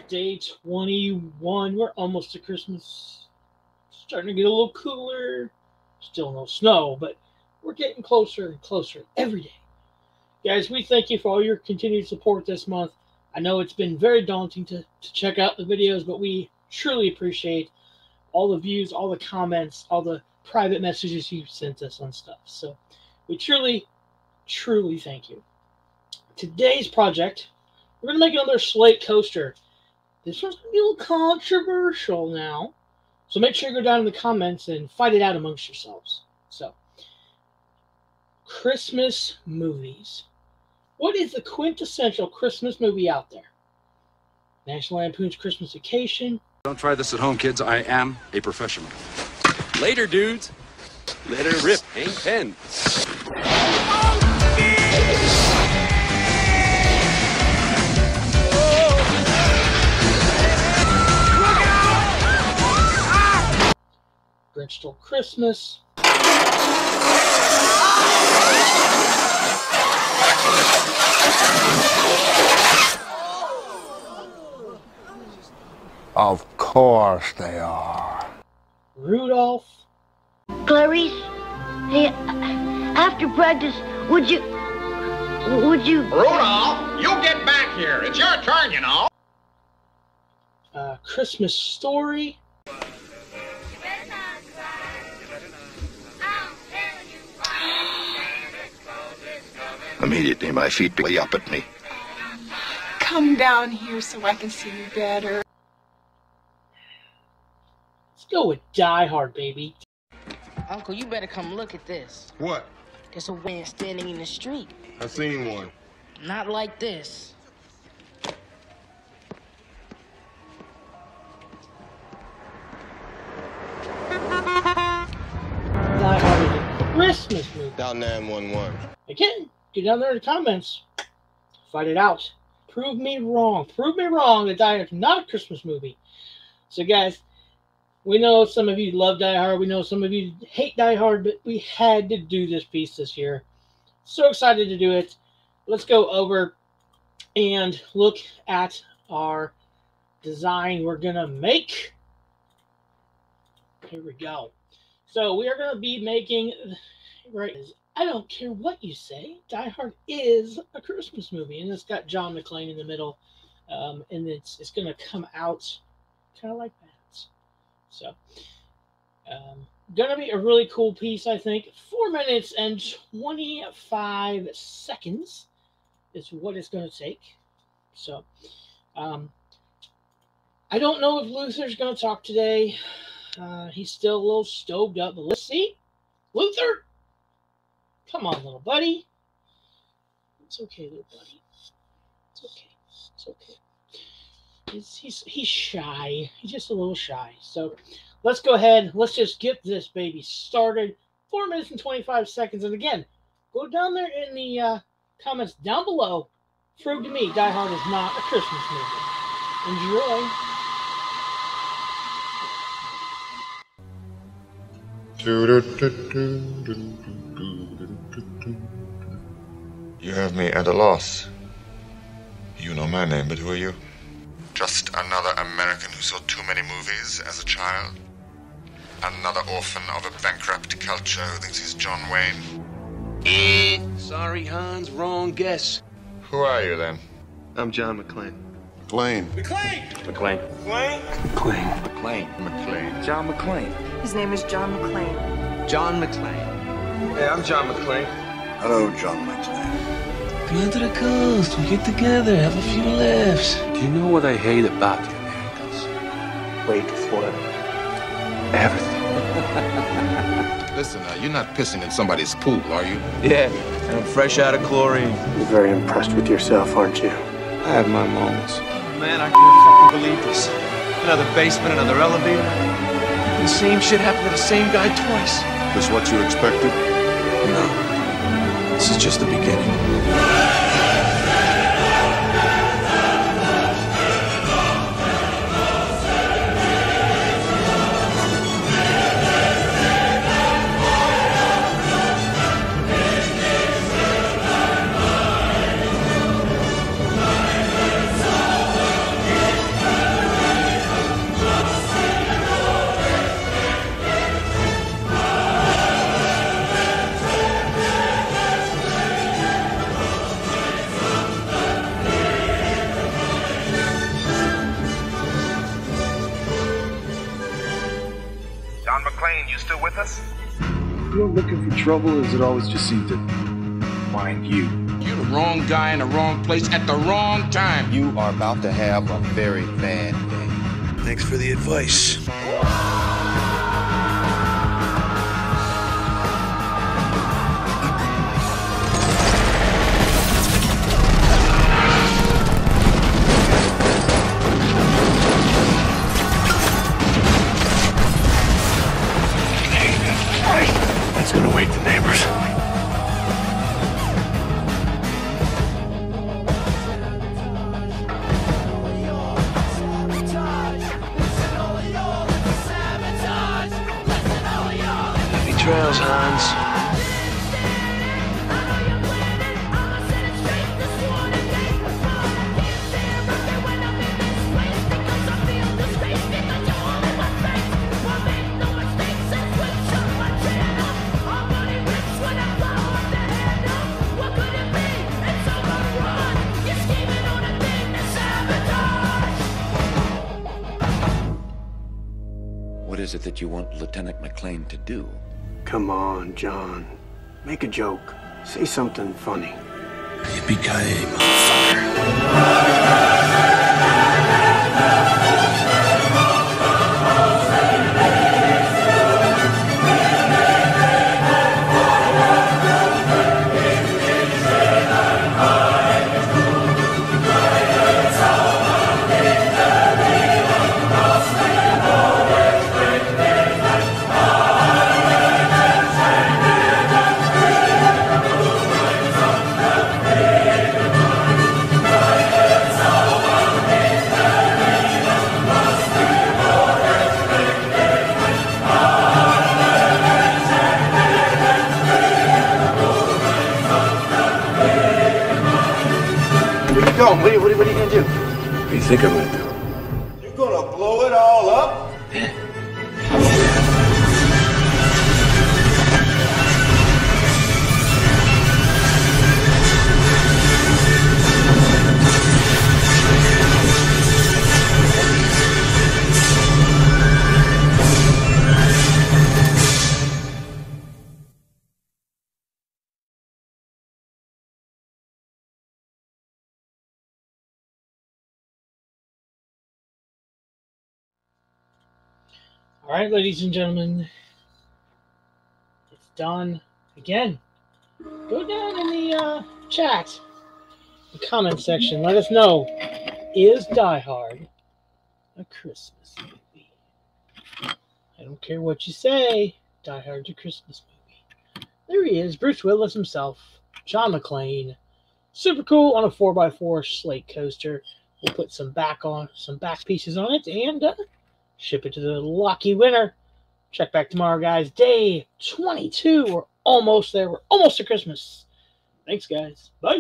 back, day 21. We're almost to Christmas. Starting to get a little cooler. Still no snow, but we're getting closer and closer every day. Guys, we thank you for all your continued support this month. I know it's been very daunting to check out the videos, but we truly appreciate all the views, all the comments, all the private messages you've sent us on stuff. So we truly, truly thank you. Today's project, we're going to make another slate coaster. This one's going to be a little controversial now. So make sure you go down in the comments and fight it out amongst yourselves. So, Christmas movies. What is the quintessential Christmas movie out there? National Lampoon's Christmas Vacation. Don't try this at home, kids. I am a professional. Later, dudes. Let her rip. Ain't pen. Grinch Stole Christmas. Of course they are. Rudolph. Clarice, hey, after practice, would you... Rudolph, you get back here. It's your turn, you know. Christmas Story. Immediately my feet way up at me. Come down here so I can see you better. Let's go with Die Hard, baby. Uncle, you better come look at this. What? There's a man standing in the street. I seen one. Not like this. Die Hard is a Christmas movie. Dial 911. Again, get down there in the comments. Fight it out. Prove me wrong. Prove me wrong that Die Hard is not a Christmas movie. So, guys, we know some of you love Die Hard. We know some of you hate Die Hard, but we had to do this piece this year. So excited to do it. Let's go over and look at our design we're going to make. Here we go. So we are going to be making, right, I don't care what you say, Die Hard is a Christmas movie. And it's got John McClane in the middle. And it's going to come out kind of like that. So, going to be a really cool piece, I think. 4 minutes and 25 seconds is what it's going to take. So, I don't know if Luther's going to talk today. He's still a little stoved up, but let's see. Luther! Come on, little buddy. It's okay, little buddy. It's okay. It's okay. He's shy. He's just a little shy. So let's go ahead. Let's just get this baby started. 4 minutes and 25 seconds. And again, go down there in the comments down below. Prove to me Die Hard is not a Christmas movie. Enjoy. You have me at a loss. You know my name, but who are you? Just another American who saw too many movies as a child. Another orphan of a bankrupt culture who thinks he's John Wayne. Sorry, Hans. Wrong guess. Who are you, then? I'm John McClane. McClane. John McClane. His name is John McClane. John McClane. Hey, I'm John McClane. Hello, John McClane. Come to the coast. We'll get together. Have a few laughs. Do you know what I hate about the Americans? Wait for it. Everything. Listen, you're not pissing in somebody's pool, are you? Yeah, and I'm fresh out of chlorine. You're very impressed with yourself, aren't you? I have my moments. Man, I can't fucking believe this. Another basement, another elevator. The same shit happened to the same guy twice. This what you expected? No. This is just the beginning. with us? You're looking for trouble, or does it always just seem to find you? You're the wrong guy in the wrong place at the wrong time. You are about to have a very bad day. Thanks for the advice. That's gonna wake the neighbors. Happy trails, Hans. What is it that you want Lieutenant McClane to do? Come on, John. Make a joke. Say something funny. Yippee-ki-yay, motherfucker. Where you going? What are you gonna do? What do you think I'm gonna do? You're gonna blow it all up? All right, ladies and gentlemen, it's done again. Go down in the chat, the comment section. Let us know, is Die Hard a Christmas movie? I don't care what you say. Die Hard's a Christmas movie. There he is, Bruce Willis himself, John McClane. Super cool on a 4x4 slate coaster. We'll put some back pieces on it and ship it to the lucky winner. Check back tomorrow, guys. Day 22. We're almost there. We're almost to Christmas. Thanks, guys. Bye.